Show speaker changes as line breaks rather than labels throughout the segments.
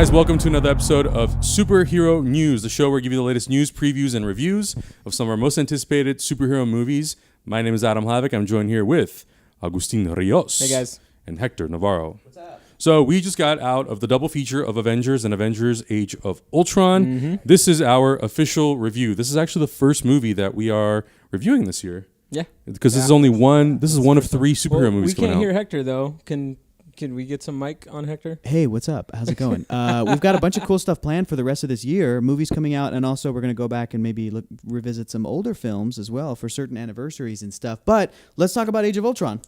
guys, welcome to another episode of Superhero News, the show where we give you the latest news, previews, and reviews of some of our most anticipated superhero movies. My name is Adam Hlavik. I'm joined here with Agustin Rios.
Hey, guys.
And Hector Navarro.
What's up?
So we just got out of the double feature of Avengers and Avengers Age of Ultron. This is our official review. This is actually the first movie that we are reviewing this year.
Yeah.
Because this is only one. This is one of three superhero movies coming out.
We can't hear Hector, though. Can we get some mic on Hector?
Hey, what's up? How's it going? We've got a bunch of cool stuff planned for the rest of this year. Movies coming out, and also we're going to go back and maybe revisit some older films as well for certain anniversaries and stuff. But let's talk about Age of Ultron.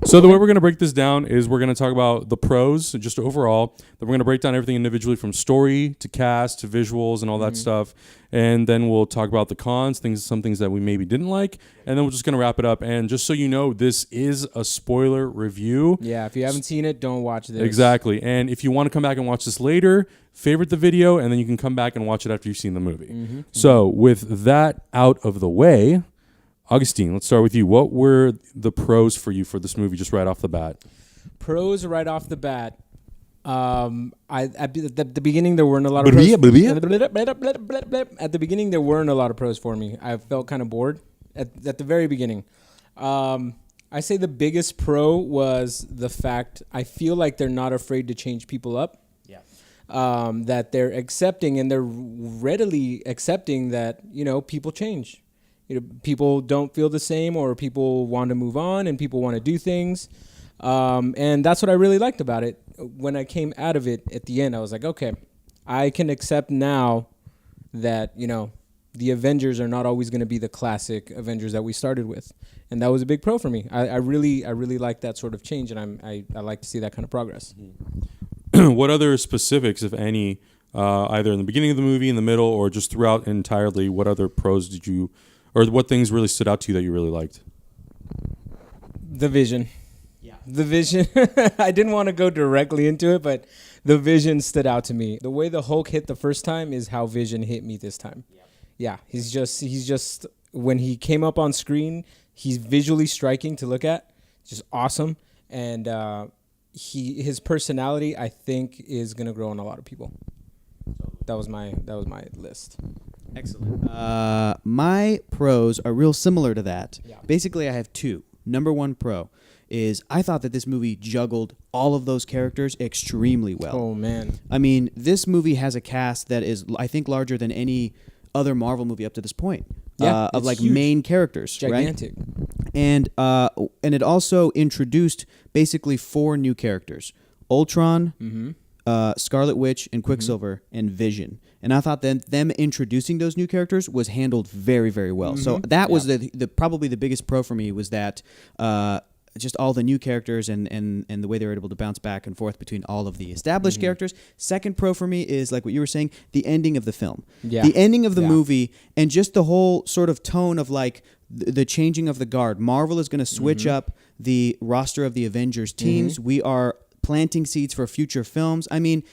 So the way we're going to break this down is we're going to talk about the pros, just overall. Then we're going to break down everything individually from story to cast to visuals and all that stuff. And then we'll talk about the cons, some things that we maybe didn't like. And then we're just going to wrap it up. And just so you know, this is a spoiler review.
Yeah, if you haven't seen it, don't watch this.
Exactly. And if you want to come back and watch this later, favorite the video, and then you can come back and watch it after you've seen the movie. So with that out of the way, Augustine, let's start with you. What were the pros for you for this movie just right off the bat?
Pros right off the bat. At the beginning, there weren't a lot of pros. At the beginning, there weren't a lot of pros for me. I felt kind of bored at the very beginning. I say the biggest pro was the fact I feel like they're not afraid to change people up. Yeah. That they're accepting and they're readily accepting that, people change. People don't feel the same, or people want to move on and people want to do things. And that's what I really liked about it. When I came out of it at the end, I was like, okay, I can accept now that, the Avengers are not always going to be the classic Avengers that we started with. And that was a big pro for me. I really like that sort of change, and I like to see that kind of progress.
What other specifics, if any, either in the beginning of the movie, in the middle, or just throughout entirely, what other pros did you... Or what things really stood out to you that you really liked?
The vision. Yeah. The vision. I didn't want to go directly into it, but the vision stood out to me. The way the Hulk hit the first time is how Vision hit me this time. Yeah. He's just when he came up on screen, he's visually striking to look at. Just awesome. And his personality, I think, is going to grow on a lot of people. That was my list.
Excellent. My pros are real similar to that. Yeah. Basically, I have two. Number one pro is I thought that this movie juggled all of those characters extremely well.
Oh, man.
I mean, this movie has a cast that is, I think, larger than any other Marvel movie up to this point.
Yeah,
of like
huge.
Main characters,
Gigantic.
Right? And it also introduced basically 4 new characters: Ultron, Scarlet Witch, and Quicksilver, and Vision. And I thought that them introducing those new characters was handled very, very well. So that was the probably the biggest pro for me, was that just all the new characters and the way they were able to bounce back and forth between all of the established characters. Second pro for me is, like what you were saying, the ending of the film. Yeah. The ending of the movie, and just the whole sort of tone of like the changing of the guard. Marvel is going to switch up the roster of the Avengers teams. We are planting seeds for future films. I mean,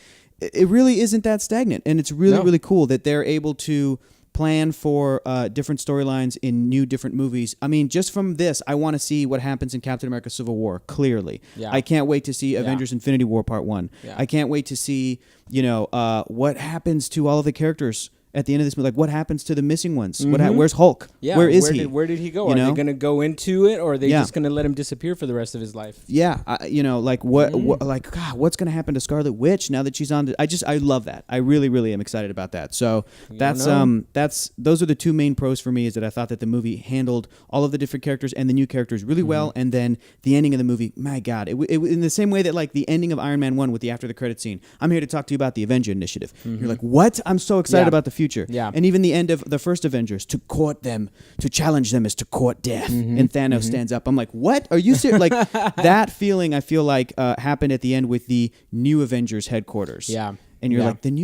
it really isn't that stagnant, and it's really cool that they're able to plan for different storylines in different movies. I mean, just from this, I want to see what happens in Captain America Civil War, clearly. Yeah. I can't wait to see Avengers Infinity War Part 1. Yeah. I can't wait to see, what happens to all of the characters at the end of this movie. Like, what happens to the missing ones? Where's Hulk?
Yeah,
where is he?
Where did he go? Are they going to go into it, or are they just going to let him disappear for the rest of his life?
Yeah, like what God, what's going to happen to Scarlet Witch now that she's on? I love that. I really am excited about that. So those are the two main pros for me, is that I thought that the movie handled all of the different characters and the new characters really well, and then the ending of the movie, my God, it in the same way that like the ending of Iron Man 1 with the after the credit scene. I'm here to talk to you about the Avenger Initiative. You're like, what? I'm so excited about the future.
Yeah.
And even the end of the first Avengers, to court them, to challenge them is to court death. And Thanos stands up. I'm like, what? Are you serious? Like, that feeling, I feel like, happened at the end with the new Avengers headquarters. Yeah. And you're like, then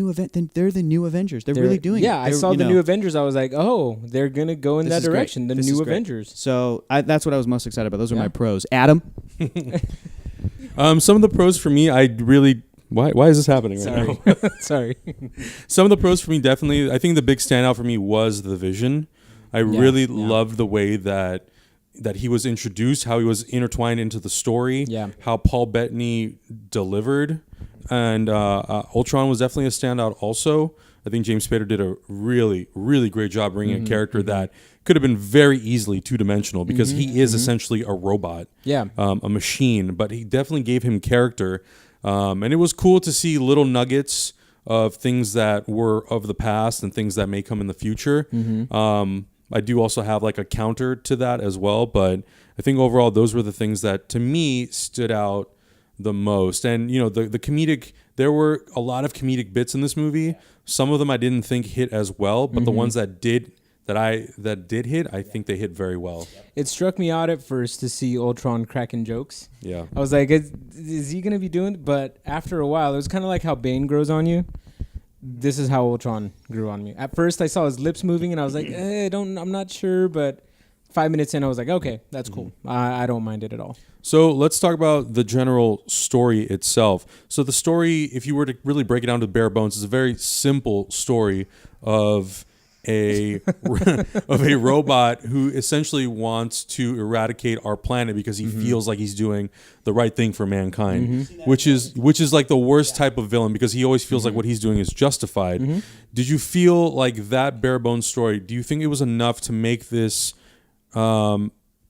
they're the new Avengers. They're really doing it.
Yeah, I saw the new Avengers. I was like, oh, they're going to go in that direction. The new Avengers.
So that's what I was most excited about. Those are my pros. Adam?
Some of the pros for me, I really... Why is this happening right now?
Sorry.
Some of the pros for me, definitely, I think the big standout for me was the Vision. I really loved the way that he was introduced, how he was intertwined into the story, how Paul Bettany delivered and Ultron was definitely a standout. Also, I think James Spader did a really, really great job bringing a character that could have been very easily two-dimensional because he is essentially a robot, a machine. But he definitely gave him character, and it was cool to see little nuggets of things that were of the past and things that may come in the future. I do also have like a counter to that as well, but I think overall those were the things that to me stood out the most. And you know, the comedic, there were a lot of comedic bits in this movie. Some of them I didn't think hit as well, but the ones that did hit, I think they hit very well.
It struck me out at first to see Ultron cracking jokes.
Yeah.
I was like, is he going to be doing it? But after a while, it was kind of like how Bane grows on you. This is how Ultron grew on me. At first, I saw his lips moving, and I was like, I'm not sure. But 5 minutes in, I was like, okay, that's cool. I don't mind it at all.
So let's talk about the general story itself. So the story, if you were to really break it down to bare bones, is a very simple story of a robot who essentially wants to eradicate our planet because he feels like he's doing the right thing for mankind, which is like the worst type of villain because he always feels like what he's doing is justified. Did you feel like that bare bones story? Do you think it was enough to make this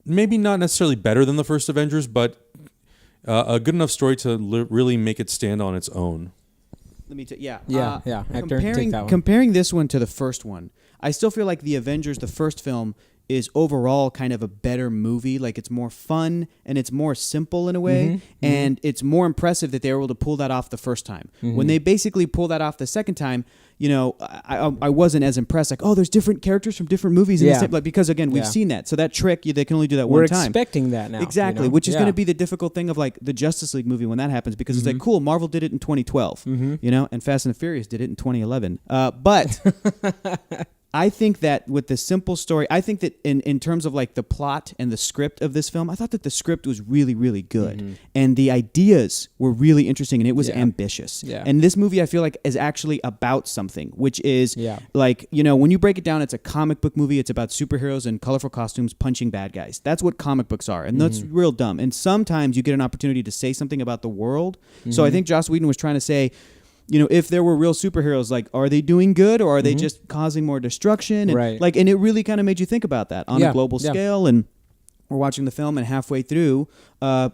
maybe not necessarily better than the first Avengers, but a good enough story to really make it stand on its own?
Let me
Hector, take that one.
Comparing this one to the first one, I still feel like the Avengers, the first film, is overall kind of a better movie. Like it's more fun and it's more simple in a way, and it's more impressive that they were able to pull that off the first time. When they basically pull that off the second time, you know, I wasn't as impressed. Like, oh, there's different characters from different movies in the same, like, because again, we've seen that. So that trick, they can only do that one time.
We're expecting that now.
Exactly,
you know?
which is going to be the difficult thing of like the Justice League movie when that happens, because it's like, cool, Marvel did it in 2012, you know, and Fast and the Furious did it in 2011. But I think that with the simple story, I think that in terms of like the plot and the script of this film, I thought that the script was really, really good. And the ideas were really interesting and it was ambitious. And this movie, I feel like, is actually about something, which is like, you know, when you break it down, it's a comic book movie. It's about superheroes in colorful costumes punching bad guys. That's what comic books are. And that's real dumb. And sometimes you get an opportunity to say something about the world. So I think Joss Whedon was trying to say, you know, if there were real superheroes, like, are they doing good or are they just causing more destruction? And like, and it really kind of made you think about that on a global scale. And we're watching the film, and halfway through,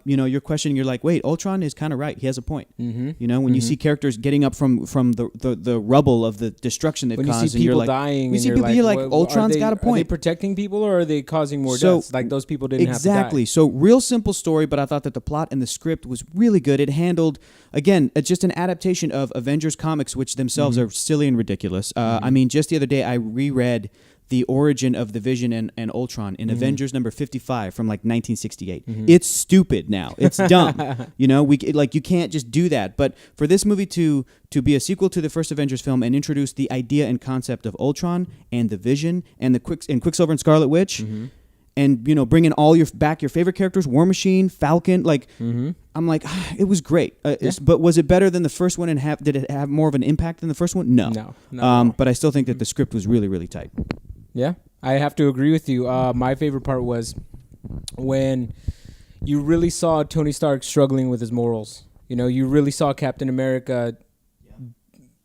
you know, you're questioning. You're like, wait, Ultron is kind of right. He has a point. You know, when you see characters getting up from the rubble of the destruction they've caused,
you see people dying, and you're like,
Ultron's got a point.
Are they protecting people or are they causing more deaths? Like those people didn't have to die.
Exactly. So real simple story, but I thought that the plot and the script was really good. It handled, again, it's just an adaptation of Avengers comics, which themselves are silly and ridiculous. I mean, just the other day I reread the origin of the Vision and Ultron in Avengers number 55 from like 1968. It's stupid now. It's dumb. You know, you can't just do that. But for this movie to be a sequel to the first Avengers film and introduce the idea and concept of Ultron and the Vision and Quicksilver and Scarlet Witch, and you know, bring in all your favorite characters, War Machine, Falcon, like I'm like, it was great. But was it better than the first one, and did it have more of an impact than the first one? No. But I still think that the script was really, really tight.
Yeah, I have to agree with you. My favorite part was when you really saw Tony Stark struggling with his morals. You know, you really saw Captain America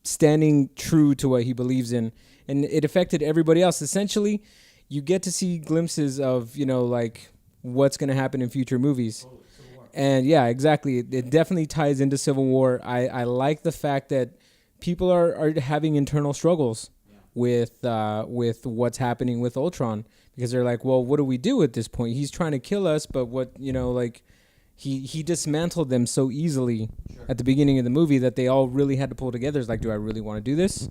standing true to what he believes in, and it affected everybody else. Essentially, you get to see glimpses of, you know, like what's going to happen in future movies. And yeah, exactly. It definitely ties into Civil War. I like the fact that people are having internal struggles with what's happening with Ultron, because they're like, well, what do we do at this point? He's trying to kill us, but what, you know, like he dismantled them so easily at the beginning of the movie that they all really had to pull together. It's like, do I really want to do this?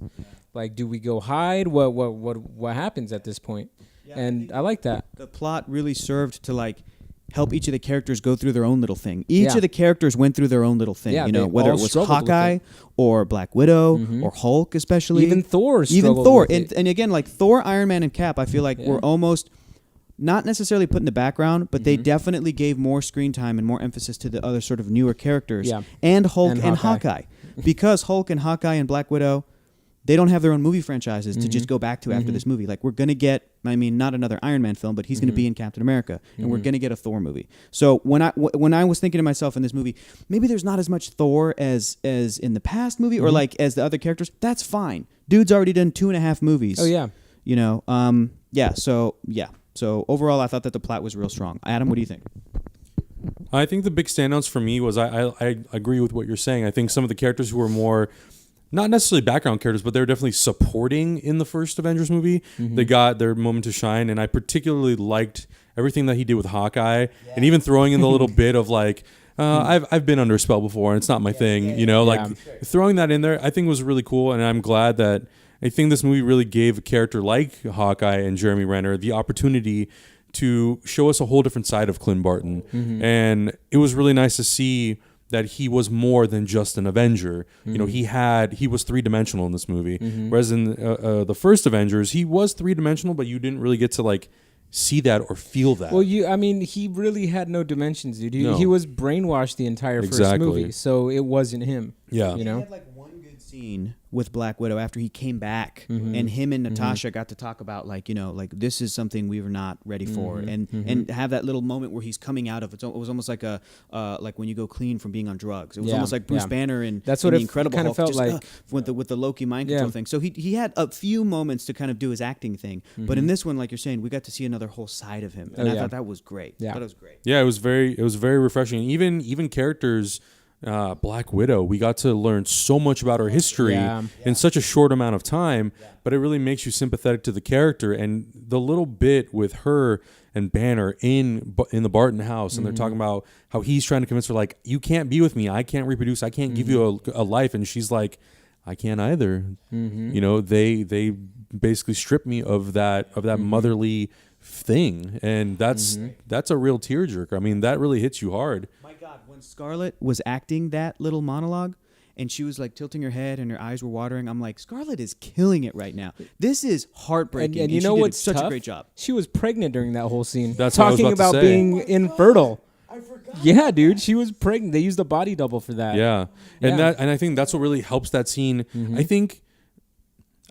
Like, do we go hide? What happens at this point? And I like that.
The plot really served to like help each of the characters go through their own little thing. Each of the characters went through their own little thing, you know, whether it was Hawkeye or Black Widow or Hulk especially.
Even Thor.
And again, like Thor, Iron Man, and Cap, I feel like were almost not necessarily put in the background, but they definitely gave more screen time and more emphasis to the other sort of newer characters. And Hulk and Hawkeye. Because Hulk and Hawkeye and Black Widow, they don't have their own movie franchises to just go back to after this movie. Like, we're going to get, I mean, not another Iron Man film, but he's going to be in Captain America, and we're going to get a Thor movie. So when I was thinking to myself in this movie, maybe there's not as much Thor as in the past movie, or like as the other characters. That's fine. Dude's already done 2.5 movies.
Oh yeah.
You know, So overall, I thought that the plot was real strong. Adam, what do you think?
I think the big standouts for me was I agree with what you're saying. I think some of the characters who were more, not necessarily background characters, but they were definitely supporting in the first Avengers movie. They got their moment to shine, and I particularly liked everything that he did with Hawkeye, and even throwing in the little bit of like, I've been under a spell before, and it's not my thing, you know, like throwing that in there, I think was really cool, and I'm glad that I think this movie really gave a character like Hawkeye and Jeremy Renner the opportunity to show us a whole different side of Clint Barton, and it was really nice to see that he was more than just an Avenger. You know, he was 3-dimensional in this movie, whereas in the first Avengers, he was 3-dimensional, but you didn't really get to like see that or feel that.
Well, I mean, he really had no dimensions, dude. He was brainwashed the entire first movie, so it wasn't him.
Yeah,
you know.
He had like one good scene with Black Widow after he came back, and him and Natasha got to talk about like, you know, like this is something we were not ready for, and have that little moment where he's coming out of it. It was almost like a like when you go clean from being on drugs. It was almost like Bruce Banner and
that's what
the
it
Incredible
kind of
Hulk,
felt
just,
like
with the Loki mind control thing. So he had a few moments to kind of do his acting thing, but in this one, like you're saying, we got to see another whole side of him, and I thought that was great.
Yeah,
I thought it was great.
Yeah, it was very refreshing. Even characters. Black Widow, we got to learn so much about her history in such a short amount of time, but it really makes you sympathetic to the character. And the little bit with her and Banner in the Barton house, and they're talking about how he's trying to convince her, like, you can't be with me, I can't reproduce, I can't give you a life, and she's like, I can't either. You know, they basically strip me of that motherly thing, and that's a real tearjerker. I mean, that really hits you hard.
My God, when Scarlett was acting that little monologue, and she was like tilting her head and her eyes were watering, I'm like, Scarlett is killing it right now. This is heartbreaking.
And you know what's
such
tough?
a great job.
She was pregnant during that whole scene.
That's what I was
talking
about to
about
say.
being infertile. I forgot. Yeah, dude, she was pregnant. They used a body double for that.
Yeah, and I think that's what really helps that scene.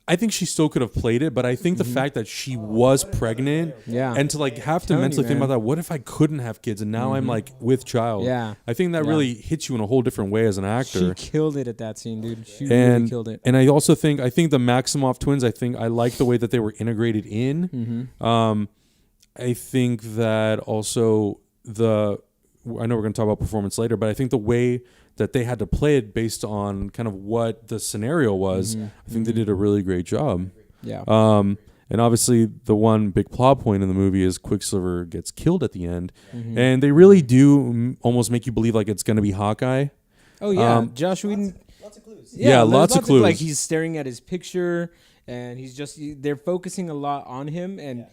I think she still could have played it, but I think the fact that she was pregnant, and to like have to mentally think about that. What if I couldn't have kids and now I'm like with child?
Yeah,
I think that really hits you in a whole different way as an actor.
She killed it at that scene, dude. She really killed it.
And I also think the Maximoff twins. I like the way that they were integrated in. I think that also I know we're going to talk about performance later, but I think the way that they had to play it based on kind of what the scenario was, I think they did a really great job.
Yeah.
And obviously the one big plot point in the movie is Quicksilver gets killed at the end. And they really do almost make you believe like it's going to be Hawkeye.
Oh, yeah. Josh Whedon.
Lots of clues.
Yeah, lots of clues.
Like he's staring at his picture, and they're focusing a lot on him, and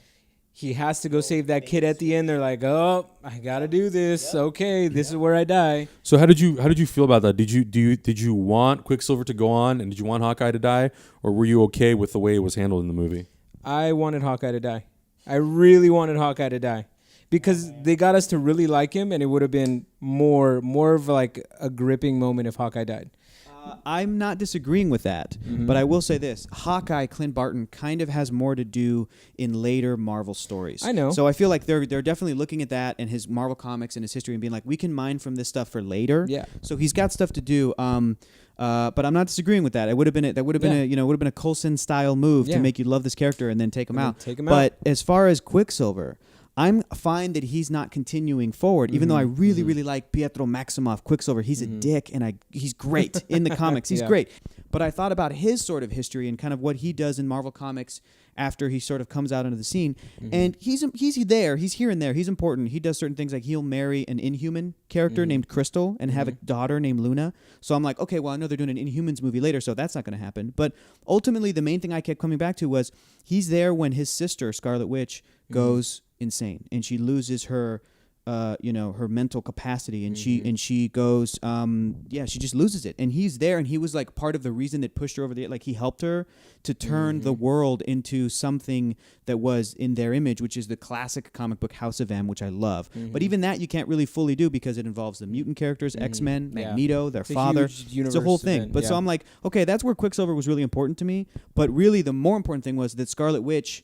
he has to go save that kid at the end. They're like, "Oh, I gotta do this. Okay, this is where I die."
So how did you feel about that? Did you want Quicksilver to go on, and did you want Hawkeye to die, or were you okay with the way it was handled in the movie?
I wanted Hawkeye to die. I really wanted Hawkeye to die because they got us to really like him, and it would have been more of like a gripping moment if Hawkeye died.
I'm not disagreeing with that, but I will say this. Hawkeye, Clint Barton, kind of has more to do in later Marvel stories.
I know.
So I feel like they're definitely looking at that and his Marvel comics and his history and being like, we can mine from this stuff for later.
Yeah.
So he's got stuff to do. But I'm not disagreeing with that. It would have been a Coulson style move to make you love this character and then take him out. But as far as Quicksilver, I'm fine that he's not continuing forward, even though I really, really like Pietro Maximoff, Quicksilver. He's a dick, and he's great in the comics. He's great. But I thought about his sort of history and kind of what he does in Marvel Comics after he sort of comes out into the scene. And he's there. He's here and there. He's important. He does certain things like he'll marry an Inhuman character named Crystal and have a daughter named Luna. So I'm like, okay, well, I know they're doing an Inhumans movie later, so that's not going to happen. But ultimately, the main thing I kept coming back to was he's there when his sister, Scarlet Witch, goes insane and she loses her her mental capacity, and she goes, she just loses it. And he's there, and he was like part of the reason that pushed her over the, like he helped her to turn the world into something that was in their image, which is the classic comic book House of M, which I love. But even that you can't really fully do because it involves the mutant characters, X-Men, Magneto, their father. It's a whole thing. But so I'm like, okay, that's where Quicksilver was really important to me. But really the more important thing was that Scarlet Witch,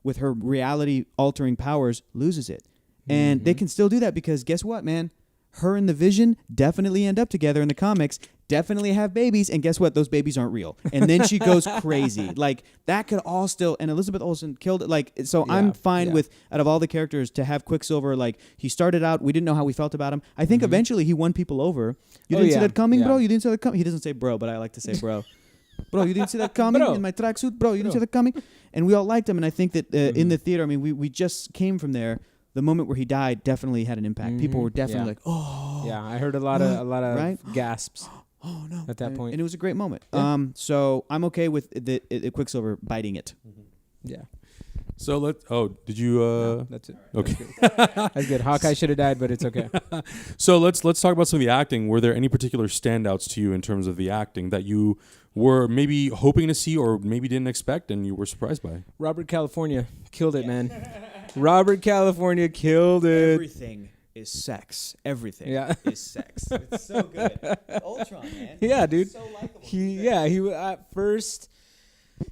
with her reality-altering powers, loses it. And they can still do that because guess what, man? Her and the Vision definitely end up together in the comics, definitely have babies, and guess what? Those babies aren't real. And then she goes crazy. Like, that could all still... And Elizabeth Olsen killed it. Like, so I'm fine with, out of all the characters, to have Quicksilver, like, he started out, we didn't know how we felt about him. I think eventually he won people over. You didn't see that coming, bro? You didn't see that coming? He doesn't say bro, but I like to say bro. Bro, you didn't see that coming in my tracksuit? Bro, you didn't see that coming? And we all liked him, and I think that in the theater, I mean, we just came from there. The moment where he died definitely had an impact. People were definitely like, "Oh."
Yeah, I heard a lot of gasps.
Oh no!
At that point,
and it was a great moment. Yeah. So I'm okay with the Quicksilver biting it.
Yeah.
So did you?
No, that's it.
Okay.
That's good. Hawkeye should have died, but it's okay.
So let's talk about some of the acting. Were there any particular standouts to you in terms of the acting that you were maybe hoping to see or maybe didn't expect and you were surprised by?
Robert California killed it, man. Robert California killed it.
Everything is sex. Everything is sex. It's so good. Ultron, man.
Yeah, dude.
So likable.
He at first,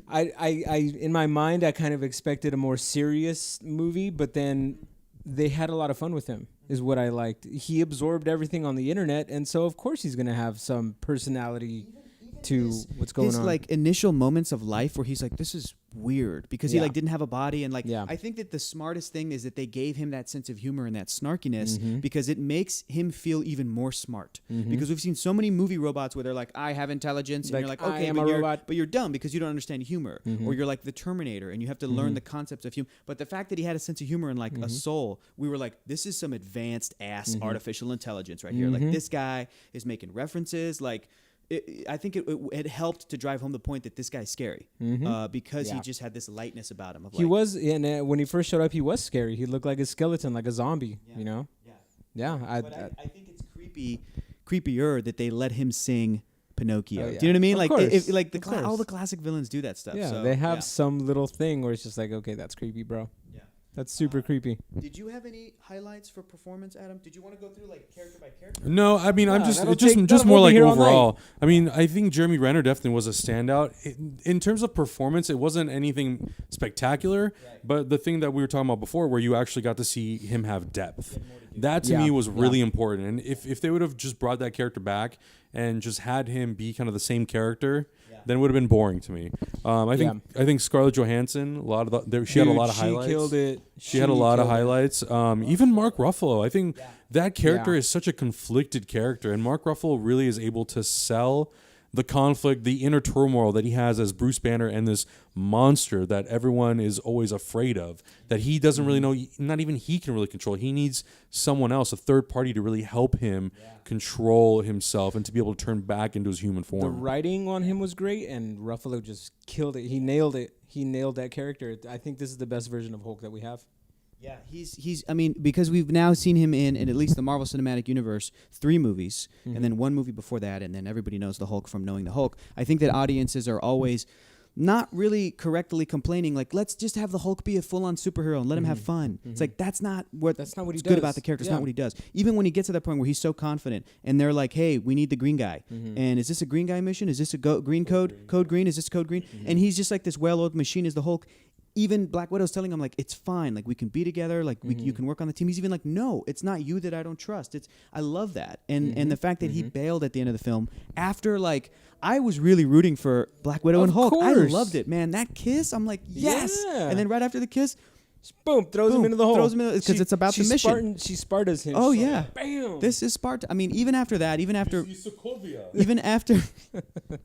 I in my mind I kind of expected a more serious movie, but then they had a lot of fun with him. Is what I liked. He absorbed everything on the internet, and so of course he's gonna have some personality to what's going on.
His like initial moments of life where he's like, this is weird because he like didn't have a body, and like I think that the smartest thing is that they gave him that sense of humor and that snarkiness because it makes him feel even more smart. Because we've seen so many movie robots where they're like, I have intelligence, and you're like, okay, but you're dumb because you don't understand humor, or you're like the Terminator and you have to learn the concepts of humor. But the fact that he had a sense of humor and like a soul, we were like, this is some advanced ass artificial intelligence right here. Like this guy is making references, like. I think it helped to drive home the point that this guy's scary because he just had this lightness about him. Of
he was, and when he first showed up, he was scary. He looked like a skeleton, like a zombie, you know? Yeah. I
think it's creepier that they let him sing Pinocchio.
Oh, yeah.
Do you know what I mean?
Of
like,
course.
all the classic villains do that stuff.
Yeah,
so,
they have some little thing where it's just like, okay, that's creepy, bro.
Yeah.
That's super creepy.
Did you have any highlights for performance, Adam? Did you want to go through like character by character?
No, I mean, I'm just more like overall. I mean, I think Jeremy Renner definitely was a standout. In terms of performance, it wasn't anything spectacular, but the thing that we were talking about before, where you actually got to see him have depth, that to me was really important. And if they would have just brought that character back and just had him be kind of the same character, then it would have been boring to me. I think Scarlett Johansson, she had a lot of highlights.
She killed it.
She had a lot of highlights. Even Mark Ruffalo, I think that character is such a conflicted character, and Mark Ruffalo really is able to sell the conflict, the inner turmoil that he has as Bruce Banner and this monster that everyone is always afraid of, that he doesn't really know, not even he can really control. He needs someone else, a third party, to really help him control himself and to be able to turn back into his human form.
The writing on him was great, and Ruffalo just killed it. He nailed it. He nailed that character. I think this is the best version of Hulk that we have.
Yeah, he's. I mean, because we've now seen him in at least the Marvel Cinematic Universe 3 movies, and then 1 movie before that, and then everybody knows the Hulk from knowing the Hulk. I think that audiences are always not really correctly complaining, like, let's just have the Hulk be a full-on superhero and let him have fun. It's like, that's not what's
what he does.
Good about the character. It's not what he does. Even when he gets to that point where he's so confident, and they're like, hey, we need the green guy. And is this a green guy mission? Is this a green code? Code green? Is this code green? And he's just like this well-oiled machine as the Hulk. Even Black Widow's telling him, like, it's fine. Like, we can be together. Like, you can work on the team. He's even like, no, it's not you that I don't trust. I love that. And the fact that he bailed at the end of the film after, like, I was really rooting for Black Widow and Hulk.
Course.
I loved it, man. That kiss, I'm like, yes.
Yeah.
And then right after the kiss,
boom, throws him into the hole.
Throws him because it's about the mission.
She Spartas him.
Oh, yeah.
Bam.
This is Sparta. I mean, even after that, even after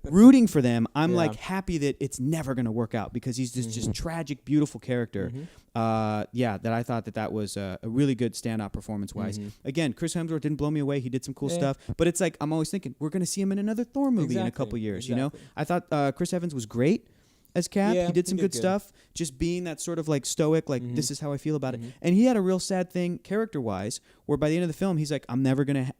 rooting for them, I'm like happy that it's never going to work out because he's this just tragic, beautiful character. That I thought that was a really good standout performance-wise. Again, Chris Hemsworth didn't blow me away. He did some cool stuff. But it's like, I'm always thinking, we're going to see him in another Thor movie in a couple years, you know? I thought Chris Evans was great. as Cap.
Yeah,
he did some
he
good
did good.
stuff. Just being that sort of like stoic, like this is how I feel about it. And he had a real sad thing character wise, where by the end of the film, he's like, I'm never gonna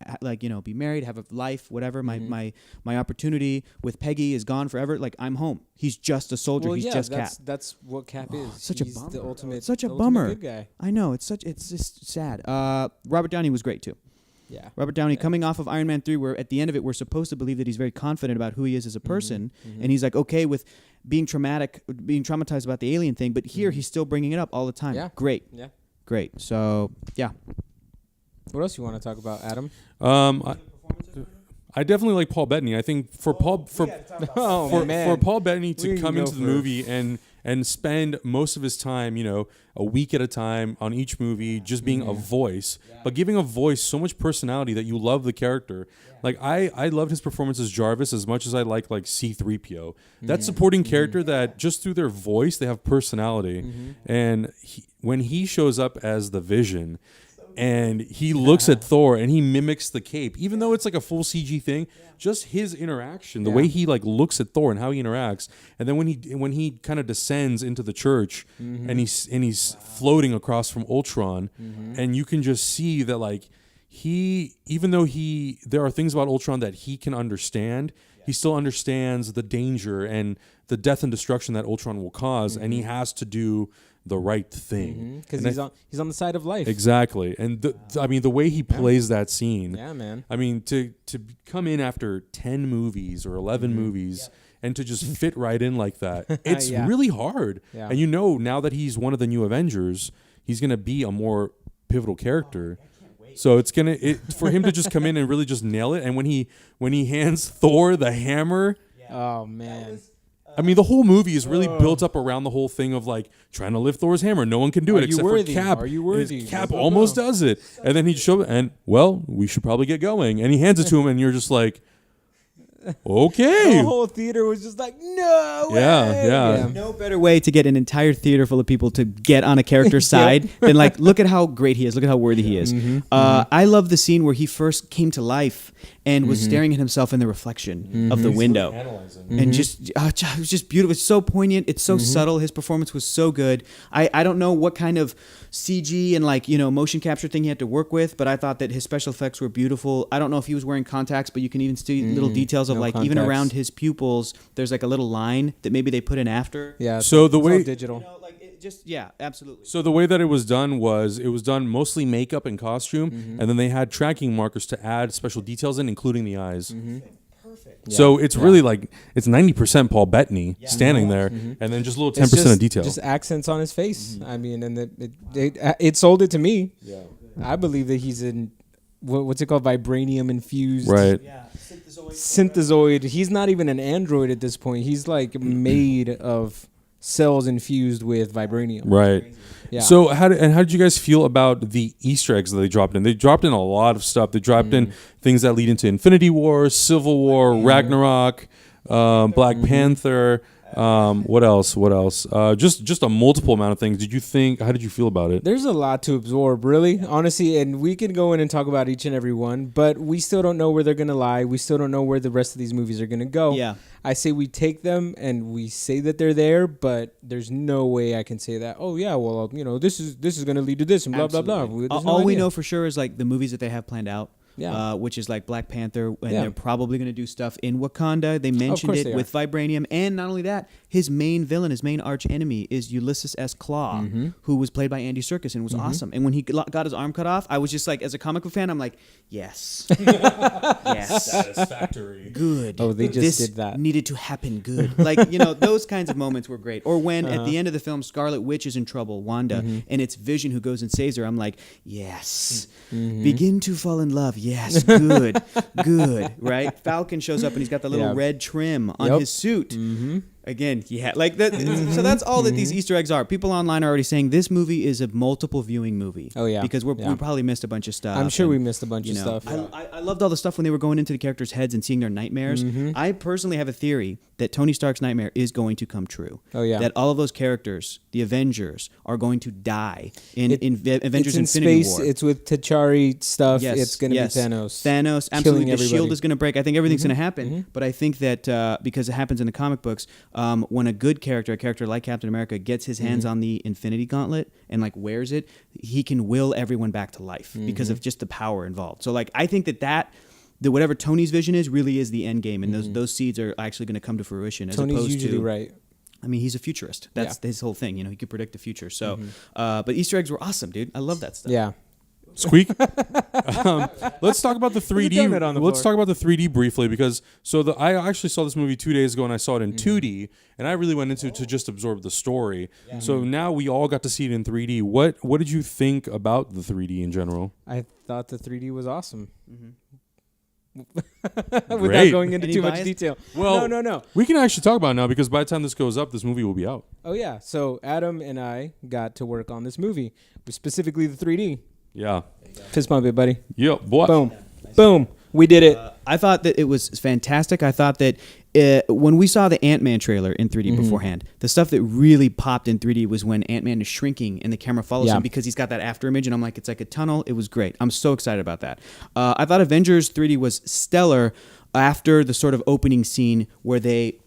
be married, have a life, whatever. My opportunity with Peggy is gone forever. Like I'm home. He's just a soldier.
Well,
He's
yeah,
just Cap.
that's what Cap is.
Such a
He's
bummer.
The ultimate,
Such a
the ultimate
bummer.
Good guy.
I know it's just sad. Robert Downey was great too.
Yeah.
Robert Downey coming off of Iron Man 3, where at the end of it, we're supposed to believe that he's very confident about who he is as a person, and he's like okay with being traumatized about the alien thing, but here he's still bringing it up all the time.
Yeah.
Great.
Yeah.
Great. So, yeah.
What else you want to talk about, Adam?
I definitely like Paul Bettany. I think for Paul Bettany to come into the movie and spend most of his time, a week at a time on each movie, just being a voice, but giving a voice so much personality that you love the character. Like I loved his performance as Jarvis as much as I like C-3PO. That supporting character that just through their voice they have personality, and when he shows up as the Vision. And he looks at Thor and he mimics the cape, even though it's like a full CG thing. Just his interaction, the way he like looks at Thor and how he interacts, and then when he kind of descends into the church and he's floating across from Ultron, and you can just see that like even though there are things about Ultron that he can understand, he still understands the danger and the death and destruction that Ultron will cause, and he has to do the right thing
because he's on the side of life.
Exactly. And the way he plays that scene.
Yeah, man.
I mean, to come in after 10 movies or 11 movies and to just fit right in like that, it's really hard.
Yeah.
And now that he's one of the new Avengers, he's going to be a more pivotal character. So it's for him to just come in and really just nail it. And when he hands Thor the hammer,
oh man.
I mean, the whole movie is really built up around the whole thing of like trying to lift Thor's hammer. No one can do it except for Cap.
Are you worthy?
Cap almost does it, and then he shows and we should probably get going. And he hands it to him, and you're just like, okay.
The whole theater was just like, no way.
Yeah.
No better way to get an entire theater full of people to get on a character's side than like, look at how great he is. Look at how worthy he is. I love the scene where he first came to life and was staring at himself in the reflection of the window. And just, it was just beautiful. It's so poignant. It's so subtle. His performance was so good. I don't know what kind of CG and like, motion capture thing he had to work with, but I thought that his special effects were beautiful. I don't know if he was wearing contacts, but you can even see little details of like
contacts.
even around his pupils, there's like a little line that maybe they put in after.
Yeah.
So
it's all digital.
Absolutely.
So the way that it was done mostly makeup and costume, and then they had tracking markers to add special details in, including the eyes.
Perfect.
So it's really like it's 90% Paul Bettany standing there, and then just a little 10% of detail.
Just accents on his face. I mean, and it sold it to me. Yeah. I believe that he's in what's it called, vibranium infused.
Right.
Yeah.
Synthezoid. He's not even an android at this point. He's like made of cells infused with vibranium.
Right.
Yeah.
So how did you guys feel about the Easter eggs that they dropped in? They dropped in a lot of stuff. They dropped in things that lead into Infinity War, Civil War, Ragnarok, Black Panther. What else? Just a multiple amount of things. How did you feel about it?
There's a lot to absorb, really, honestly, and we can go in and talk about each and every one, but we still don't know where they're going to lie. We still don't know where the rest of these movies are going to go.
Yeah.
I say we take them and we say that they're there, but there's no way I can say that, oh yeah, well, this is going to lead to this and blah, blah, blah.
All we know for sure is like the movies that they have planned out.
Yeah.
Which is like Black Panther, and they're probably going to do stuff in Wakanda. They mentioned it with vibranium, and not only that, his main villain, his main arch enemy, is Ulysses S. Claw, who was played by Andy Serkis and was awesome. And when he got his arm cut off, I was just like, as a comic book fan, I'm like, yes, yes,
satisfactory,
good.
Oh, they just did that.
Needed to happen, good. Like those kinds of moments were great. Or when at the end of the film, Scarlet Witch is in trouble, Wanda, and it's Vision who goes and saves her. I'm like, yes, begin to fall in love. Yes, good, right? Falcon shows up and he's got the little red trim on his suit. Again, like that. So that's all that these Easter eggs are. People online are already saying this movie is a multiple viewing movie.
Oh yeah,
because we probably missed a bunch of stuff.
I'm sure we missed a bunch of stuff.
I loved all the stuff when they were going into the characters' heads and seeing their nightmares. I personally have a theory that Tony Stark's nightmare is going to come true.
Oh, yeah.
That all of those characters, the Avengers, are going to die in Avengers
it's in
Infinity
space,
War.
It's with T'Chari stuff.
Yes,
It's going to
yes.
be Thanos.
Thanos,
killing
absolutely. The
everybody.
shield is going to break. I think everything's going to happen. But I think that because it happens in the comic books, when a good character, a character like Captain America, gets his hands on the Infinity Gauntlet and like wears it, he can will everyone back to life because of just the power involved. So like I think that whatever Tony's vision is really is the end game, and those seeds are actually going to come to fruition. As
Tony's
opposed
usually
to,
right.
I mean, he's a futurist. That's his whole thing. You know, he could predict the future. So, but Easter eggs were awesome, dude. I love that stuff.
Yeah.
Squeak. Let's talk about the 3D.
donut on the
Let's
floor.
talk about the 3D briefly because I actually saw this movie 2 days ago and I saw it in 2D and I really went into it to just absorb the story. So now we all got to see it in 3D. What did you think about the 3D in general?
I thought the 3D was awesome. Without
Great.
going into
Any
too much
bias?
detail.
Well,
No.
We can actually talk about it now because by the time this goes up, this movie will be out.
Oh, yeah. So Adam and I got to work on this movie, specifically the 3D.
Yeah.
Fist bump it, buddy.
Yep. Boy.
Boom. Boom. We did it.
I thought that it was fantastic. I thought that when we saw the Ant-Man trailer in 3D beforehand, the stuff that really popped in 3D was when Ant-Man is shrinking and the camera follows him because he's got that after image, and I'm like, it's like a tunnel. It was great. I'm so excited about that. I thought Avengers 3D was stellar after the sort of opening scene where they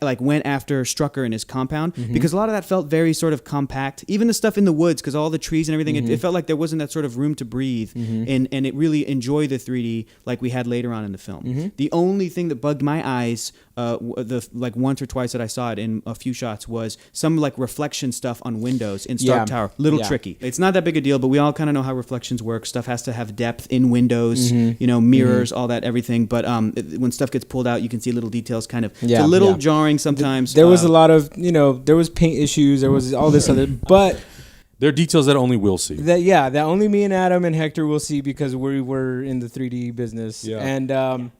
like went after Strucker in his compound, because a lot of that felt very sort of compact. Even the stuff in the woods, because all the trees and everything, it felt like there wasn't that sort of room to breathe, and it really enjoyed the 3D like we had later on in the film. The only thing that bugged my eyes, like once or twice that I saw it in a few shots, was some like reflection stuff on windows in Stark Tower. Little tricky. It's not that big a deal, but we all kind of know how reflections work. Stuff has to have depth in windows, you know, mirrors, all that, everything. But when stuff gets pulled out, you can see little details kind of. It's a little jarring sometimes.
There was a lot of, there was paint issues. There was all this other, but
There are details that only we'll see.
that only me and Adam and Hector will see because we were in the 3D business.
Yeah.
And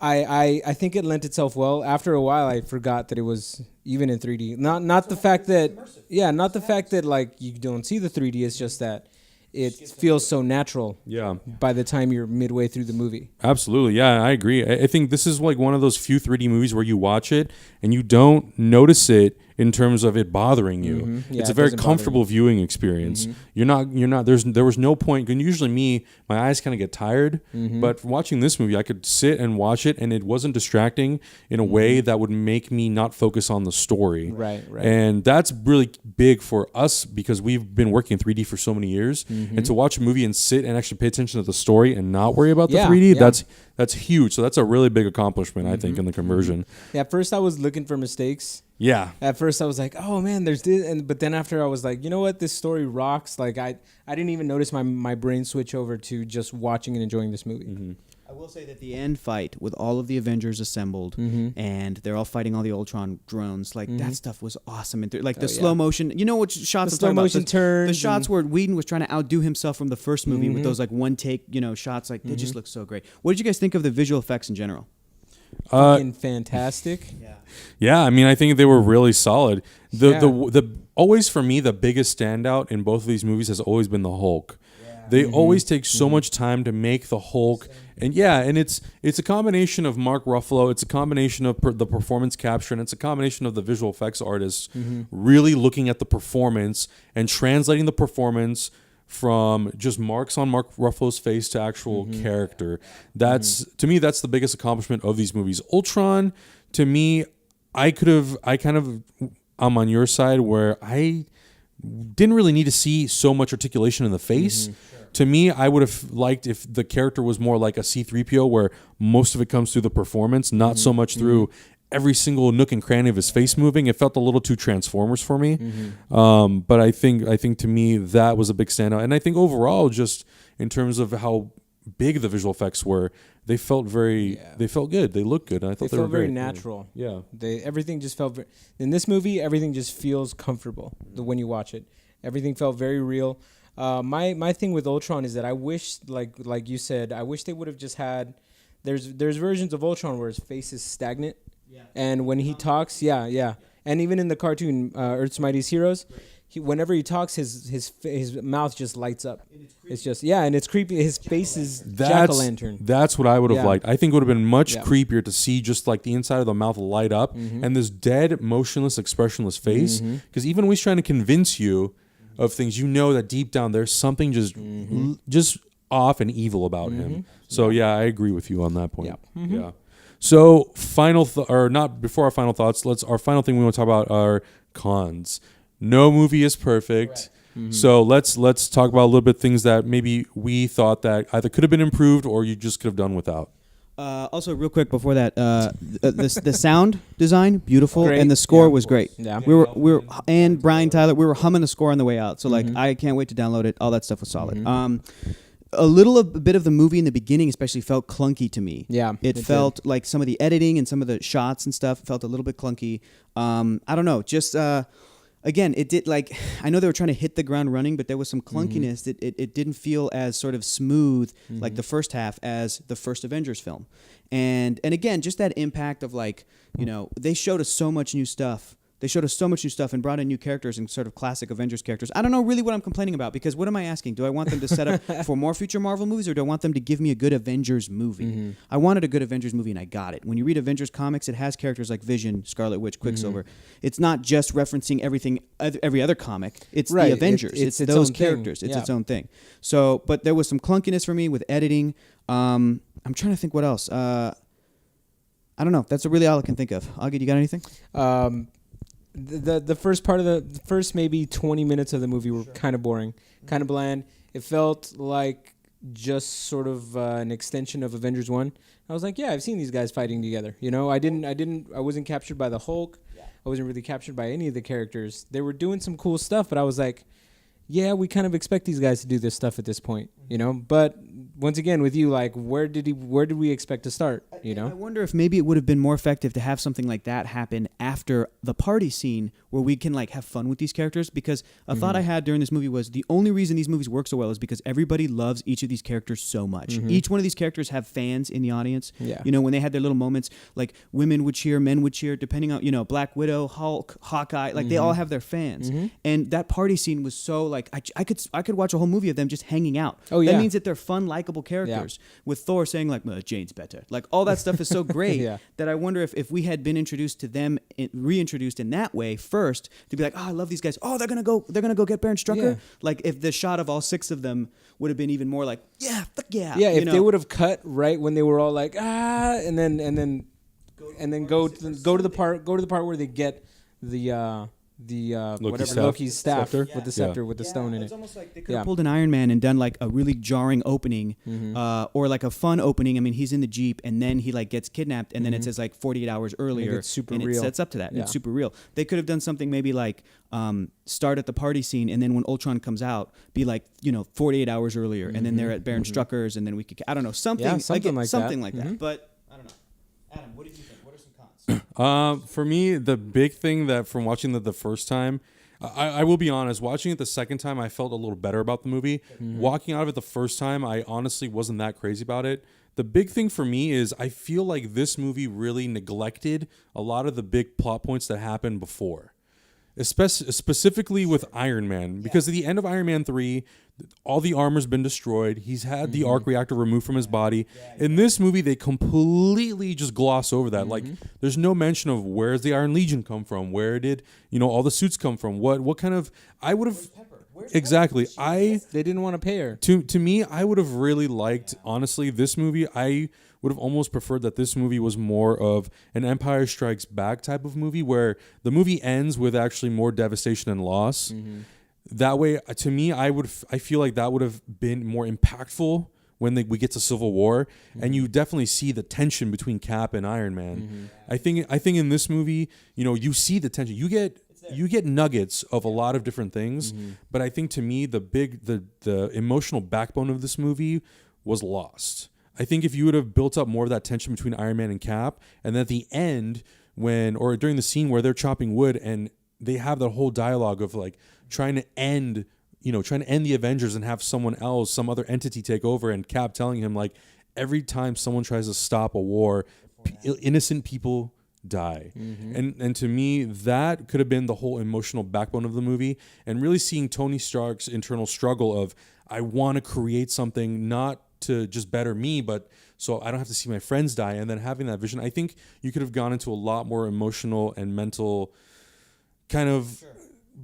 I think it lent itself well. After a while, I forgot that it was even in 3D. Not the fact that not the fact that like you don't see the 3D. It's just that it feels so natural.
Yeah.
By the time you're midway through the movie.
Absolutely. Yeah, I agree. I think this is like one of those few 3D movies where you watch it and you don't notice it in terms of it bothering you.
Yeah,
it's a
it
very
doesn't bother
comfortable viewing experience. You're not there was no point, and usually my eyes kind of get tired, but watching this movie I could sit and watch it and it wasn't distracting in a way that would make me not focus on the story.
Right.
And that's really big for us because we've been working in 3D for so many years, and to watch a movie and sit and actually pay attention to the story and not worry about the 3D, that's huge. So that's a really big accomplishment, I think, in the conversion.
Yeah, at first I was looking for mistakes.
Yeah.
At first I was like, oh man, there's this, but then after I was like, you know what, this story rocks. Like I didn't even notice my brain switch over to just watching and enjoying this movie.
I will say that the end fight with all of the Avengers assembled and they're all fighting all the Ultron drones, like that stuff was awesome. And like the slow motion, you know what shots?
The slow motion turns.
The shots where Whedon was trying to outdo himself from the first movie with those like one take, shots. Like they just look so great. What did you guys think of the visual effects in general?
Fucking fantastic.
Yeah, I mean, I think they were really solid. The always for me the biggest standout in both of these movies has always been the Hulk. They always take so much time to make the Hulk, and it's a combination of Mark Ruffalo, it's a combination of the performance capture, and it's a combination of the visual effects artists really looking at the performance and translating the performance from just marks on Mark Ruffalo's face to actual character. That's to me, that's the biggest accomplishment of these movies. Ultron, to me, I'm on your side where I didn't really need to see so much articulation in the face. To me, I would have liked if the character was more like a C-3PO where most of it comes through the performance, not so much through every single nook and cranny of his face moving. It felt a little too Transformers for me. But I think to me that was a big standout. And I think overall, just in terms of how big the visual effects were, they felt they felt good. They looked good. And I thought they were
very
great.
natural.
Yeah.
Everything just felt in this movie. Everything just feels comfortable when you watch it. Everything felt very real. My thing with Ultron is that I wish, like you said, I wish they would have just had. There's versions of Ultron where his face is stagnant, and when he talks, and even in the cartoon Earth's Mightiest Heroes, whenever he talks, his mouth just lights up. It's just and it's creepy. His face is jack-o'-lantern.
That's what I would have liked. I think it would have been much
Yeah.
creepier to see just like the inside of the mouth light up and this dead, motionless, expressionless face. Because even when he's trying to convince you of things, you know that deep down there's something just off and evil about him. So yeah, I agree with you on that point. Yeah. So before our final thoughts, our final thing we want to talk about are cons. No movie is perfect. So let's talk about a little bit things that maybe we thought that either could have been improved or you just could have done without.
Also, real quick before that, the sound design beautiful,
Great.
and the score was great.
Yeah.
We were and Brian Tyler, we were humming the score on the way out. So like, I can't wait to download it. All that stuff was solid. A bit of the movie in the beginning, especially, felt clunky to me.
Yeah,
it felt like some of the editing and some of the shots and stuff felt a little bit clunky. I don't know, just. Again, it did like I know they were trying to hit the ground running, but there was some clunkiness. It didn't feel as sort of smooth like the first half as the first Avengers film, and again, just that impact of like they showed us so much new stuff. They showed us so much new stuff and brought in new characters and sort of classic Avengers characters. I don't know really what I'm complaining about because what am I asking? Do I want them to set up for more future Marvel movies or do I want them to give me a good Avengers movie? I wanted a good Avengers movie and I got it. When you read Avengers comics, it has characters like Vision, Scarlet Witch, Quicksilver. It's not just referencing every other comic. It's the Avengers. It's those characters. It's its own thing. So, but there was some clunkiness for me with editing. I'm trying to think what else. I don't know. That's really all I can think of. August, you got anything?
The first part of the first maybe 20 minutes of the movie were kind of boring, kind of bland. It felt like just sort of an extension of Avengers 1. I was like, yeah, I've seen these guys fighting together. I wasn't captured by the Hulk. I wasn't really captured by any of the characters. They were doing some cool stuff, but I was like, yeah, we kind of expect these guys to do this stuff at this point, But once again, with you, like, where did we expect to start, I
wonder if maybe it would have been more effective to have something like that happen after the party scene where we can, like, have fun with these characters. Because a thought I had during this movie was the only reason these movies work so well is because everybody loves each of these characters so much. Each one of these characters have fans in the audience.
Yeah.
When they had their little moments, like, women would cheer, men would cheer, depending on, Black Widow, Hulk, Hawkeye. Like, they all have their fans. And that party scene was so, like, I could watch a whole movie of them just hanging out.
Oh, yeah.
That means that they're fun, likable characters. With Thor saying like, Jane's better. Like all that stuff is so great that I wonder if we had been introduced to them, reintroduced in that way first, to be like, oh, I love these guys. Oh, they're gonna go get Baron Strucker.
Yeah.
Like if the shot of all 6 of them would have been even more like, yeah, fuck yeah.
Yeah, if they would have cut right when they were all like and then go to the part where they get the whatever Loki's staff with the scepter with the stone in it.
It's almost like they could have pulled an Iron Man and done like a really jarring opening, or like a fun opening. I mean, he's in the Jeep and then he like gets kidnapped and then it says like 48 hours earlier.
It's super
and
real.
It sets up to that. It's super real. They could have done something maybe like start at the party scene and then when Ultron comes out, be like 48 hours earlier and then they're at Baron Strucker's and then we could something like that. But I don't know. Adam, what did you think? What are some cons?
For me, the big thing that from watching the first time, I will be honest, watching it the second time, I felt a little better about the movie. Walking out of it the first time, I honestly wasn't that crazy about it. The big thing for me is I feel like this movie really neglected a lot of the big plot points that happened before. Specifically with Iron Man, because at the end of Iron Man 3, all the armor's been destroyed. He's had the arc reactor removed from his body. In this movie, they completely just gloss over that. Like, there's no mention of where's the Iron Legion come from? Where did all the suits come from? What kind of? I would have exactly. They
didn't want to pay her.
To me, I would have really liked honestly this movie. I would have almost preferred that this movie was more of an Empire Strikes Back type of movie where the movie ends with actually more devastation and loss. That way, to me, I feel like that would have been more impactful when we get to Civil War, and you definitely see the tension between Cap and Iron Man. I think in this movie, you see the tension. You get nuggets of a lot of different things, but I think to me the emotional backbone of this movie was lost. I think if you would have built up more of that tension between Iron Man and Cap, and then at the end during the scene where they're chopping wood and they have that whole dialogue of like trying to end the Avengers and have some other entity take over, and Cap telling him like every time someone tries to stop a war, innocent people die. And to me, that could have been the whole emotional backbone of the movie, and really seeing Tony Stark's internal struggle of, I want to create something not to just better me, but so I don't have to see my friends die, and then having that vision. I think you could have gone into a lot more emotional and mental kind of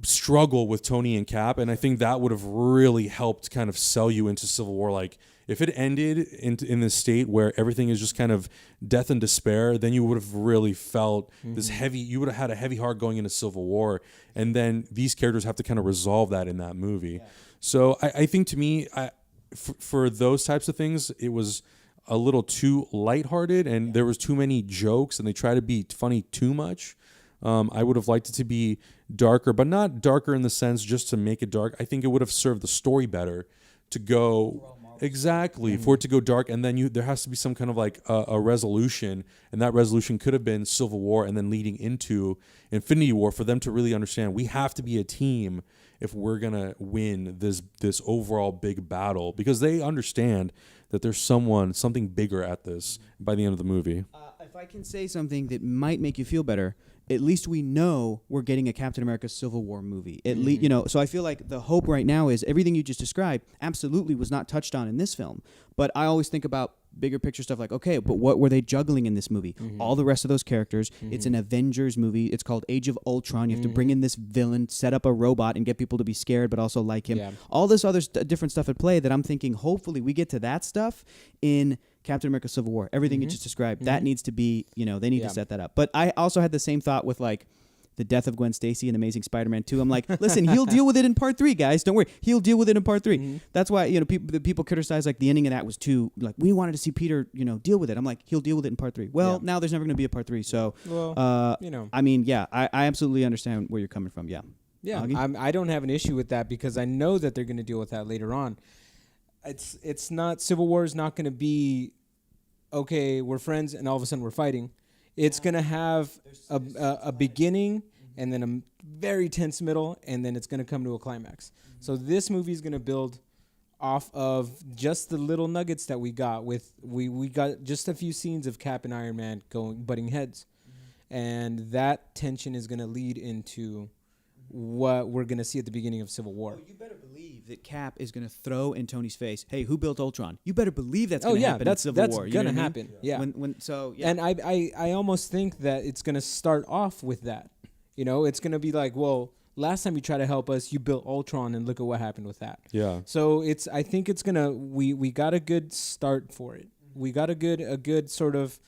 struggle with Tony and Cap, and I think that would have really helped kind of sell you into Civil War. Like, if it ended in this state where everything is just kind of death and despair, then you would have really felt this heavy, you would have had a heavy heart going into Civil War, and then these characters have to kind of resolve that in that movie. So I think, to me, for those types of things, it was a little too lighthearted, and there was too many jokes, and they try to be funny too much. I would have liked it to be darker, but not darker in the sense just to make it dark. I think it would have served the story better to go for it to go dark, and then there has to be some kind of like a resolution, and that resolution could have been Civil War, and then leading into Infinity War for them to really understand we have to be a team if we're gonna win this overall big battle, because they understand that there's something bigger at this by the end of the movie.
If I can say something that might make you feel better, at least we know we're getting a Captain America Civil War movie. At least, so I feel like the hope right now is everything you just described absolutely was not touched on in this film. But I always think about bigger picture stuff like, okay, but what were they juggling in this movie? All the rest of those characters. It's an Avengers movie. It's called Age of Ultron. You have to bring in this villain, set up a robot, and get people to be scared but also like him. Yeah. All this other different stuff at play that I'm thinking hopefully we get to that stuff in Captain America Civil War. Everything you just described, that needs to be, they need to set that up. But I also had the same thought with like the death of Gwen Stacy in Amazing Spider-Man 2. I'm like, listen, he'll deal with it in part 3, guys. Don't worry. He'll deal with it in part 3. That's why, people criticize like the ending of that was too, like, we wanted to see Peter, deal with it. I'm like, he'll deal with it in part 3. Well, now there's never going to be a part 3. So, I mean, yeah, I absolutely understand where you're coming from. Yeah.
Yeah. I don't have an issue with that because I know that they're going to deal with that later on. It's not, Civil War is not going to be, okay, we're friends and all of a sudden we're fighting. It's going to have a beginning and then a very tense middle, and then it's going to come to a climax. So this movie is going to build off of just the little nuggets that we got with we got just a few scenes of Cap and Iron Man butting heads. And that tension is going to lead into what we're going to see at the beginning of Civil War.
Oh, you better believe that Cap is going to throw in Tony's face, hey, who built Ultron? You better believe that's going to happen in Civil War.
That's going to happen. Yeah. And I almost think that it's going to start off with that. It's going to be like, well, last time you tried to help us, you built Ultron, and look at what happened with that.
Yeah.
So I think it's going to, we got a good start for it. We got a good sort of,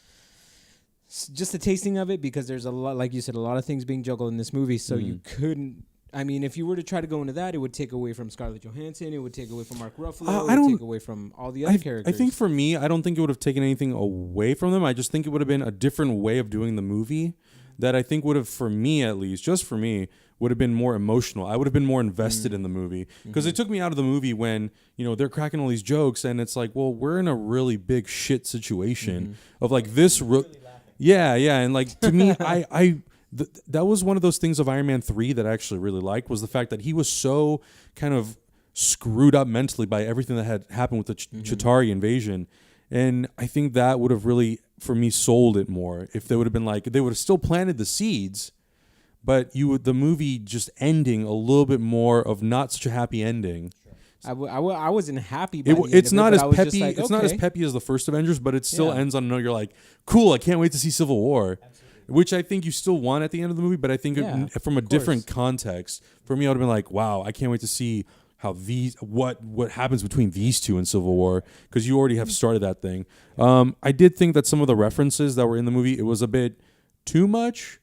just a tasting of it, because there's a lot, like you said, a lot of things being juggled in this movie. So you couldn't. I mean, if you were to try to go into that, it would take away from Scarlett Johansson. It would take away from Mark Ruffalo. It would take away from all the other characters.
I think for me, I don't think it would have taken anything away from them. I just think it would have been a different way of doing the movie that I think would have, for me at least, just for me, would have been more emotional. I would have been more invested in the movie, because it took me out of the movie when, they're cracking all these jokes and it's like, well, we're in a really big shit situation of like this. Yeah. And like, to me, that was one of those things of Iron Man 3 that I actually really liked, was the fact that he was so kind of screwed up mentally by everything that had happened with the Chitauri invasion. And I think that would have really, for me, sold it more if they would have been like, they would have still planted the seeds, but the movie just ending a little bit more of not such a happy ending.
I wasn't happy.
It's not as peppy. It's not as peppy as the first Avengers, but it still ends on a note. You're like, cool. I can't wait to see Civil War, which I think you still want at the end of the movie. But I think from a different context, for me, I would have been like, wow, I can't wait to see how what happens between these two in Civil War, because you already have started that thing. I did think that some of the references that were in the movie, it was a bit too much.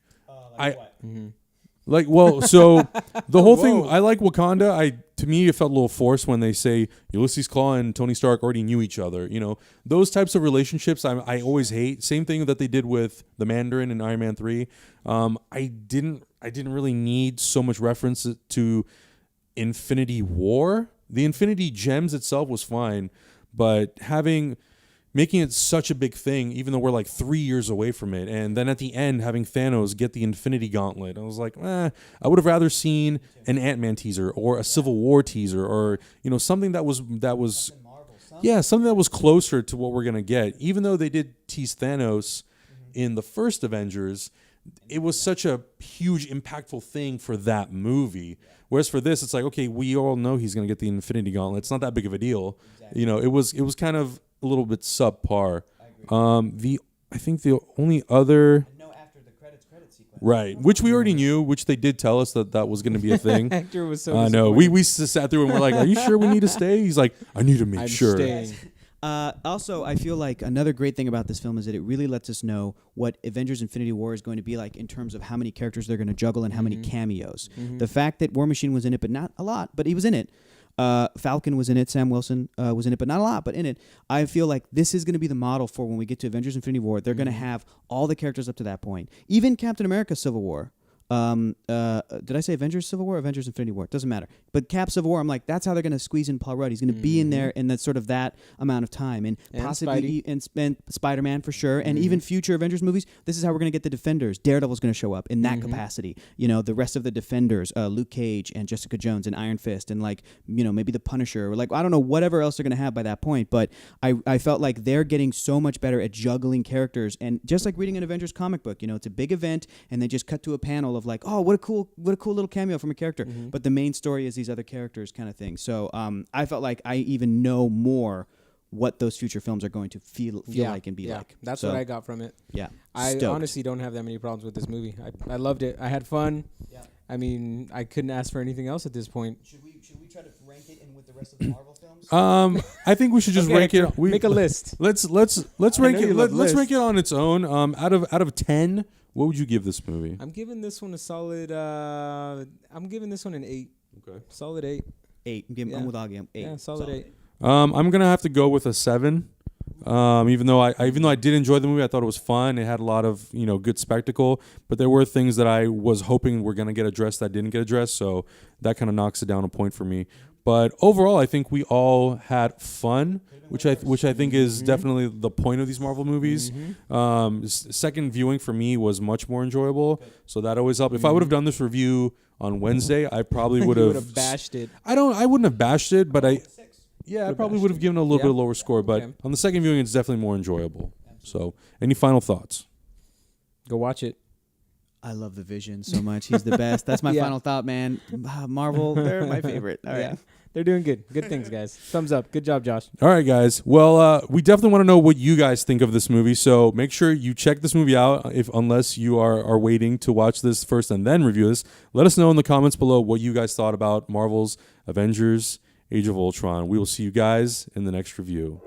So the whole thing, I like Wakanda. To me, it felt a little forced when they say Ulysses Klaue and Tony Stark already knew each other. Those types of relationships I always hate. Same thing that they did with the Mandarin in Iron Man 3. I didn't really need so much reference to Infinity War. The Infinity Gems itself was fine, but making it such a big thing, even though we're like 3 years away from it, and then at the end having Thanos get the Infinity Gauntlet, I was like, I would have rather seen an Ant-Man teaser or a Civil War teaser, or something that was something that was closer to what we're gonna get. Even though they did tease Thanos in the first Avengers, it was such a huge, impactful thing for that movie. Whereas for this, it's like, okay, we all know he's going to get the Infinity Gauntlet. It's not that big of a deal. Exactly. It was kind of a little bit subpar. I think the only other... No after the credit sequence. Right, which we already knew, which they did tell us that was going to be a thing.
Actor was so
I know. We sat through and we're like, are you sure we need to stay? He's like, I need to make sure.
Staying.
Also, I feel like another great thing about this film is that it really lets us know what Avengers Infinity War is going to be like in terms of how many characters they're going to juggle and how many cameos. The fact that War Machine was in it, but not a lot, but he was in it. Falcon was in it. Sam Wilson was in it, but not a lot, but in it. I feel like this is going to be the model for when we get to Avengers Infinity War. They're going to have all the characters up to that point. Even Captain America Civil War. Did I say Avengers Civil War or Avengers Infinity War? It doesn't matter. But Cap Civil War, I'm like, that's how they're going to squeeze in Paul Rudd. He's going to be in there in that sort of that amount of time. And possibly and Spider-Man for sure. And even future Avengers movies, this is how we're going to get the Defenders. Daredevil's going to show up in that capacity. The rest of the Defenders, Luke Cage and Jessica Jones and Iron Fist and maybe the Punisher. Or I don't know, whatever else they're going to have by that point. But I felt like they're getting so much better at juggling characters. And just like reading an Avengers comic book, it's a big event and they just cut to a panel of like, oh, what a cool little cameo from a character. But the main story is these other characters kind of thing. So I felt like I even know more what those future films are going to feel like and be like.
That's what I got from it.
Yeah.
I honestly don't have that many problems with this movie. I loved it. I had fun. Yeah. I mean, I couldn't ask for anything else at this point.
Should we try to rank it in with the rest of the Marvel films?
I think we should just rank it.
Make a list.
Let's rank it. Let's rank it on its own. Out of 10, what would you give this movie?
I'm giving this one a solid. I'm giving this one an 8. Okay. Solid 8.
8. I'm with Augie. 8.
Yeah, solid 8.
I'm gonna have to go with a 7. Even though I did enjoy the movie, I thought it was fun. It had a lot of good spectacle, but there were things that I was hoping were gonna get addressed that didn't get addressed. So that kind of knocks it down a point for me. But overall, I think we all had fun, which I think is definitely the point of these Marvel movies. Second viewing for me was much more enjoyable, so that always helped. If I would have done this review on Wednesday, I probably would have
bashed it.
I wouldn't have bashed it, but I probably would have given it a little bit lower score. But on the second viewing, it's definitely more enjoyable. So, any final thoughts?
Go watch it.
I love the Vision so much. He's the best. That's my final thought, man. Marvel, they're my favorite. All right.
They're doing good. Good things, guys. Thumbs up. Good job, Josh.
All right, guys. Well, we definitely want to know what you guys think of this movie. So make sure you check this movie out. Unless you are waiting to watch this first and then review this, let us know in the comments below what you guys thought about Marvel's Avengers Age of Ultron. We will see you guys in the next review.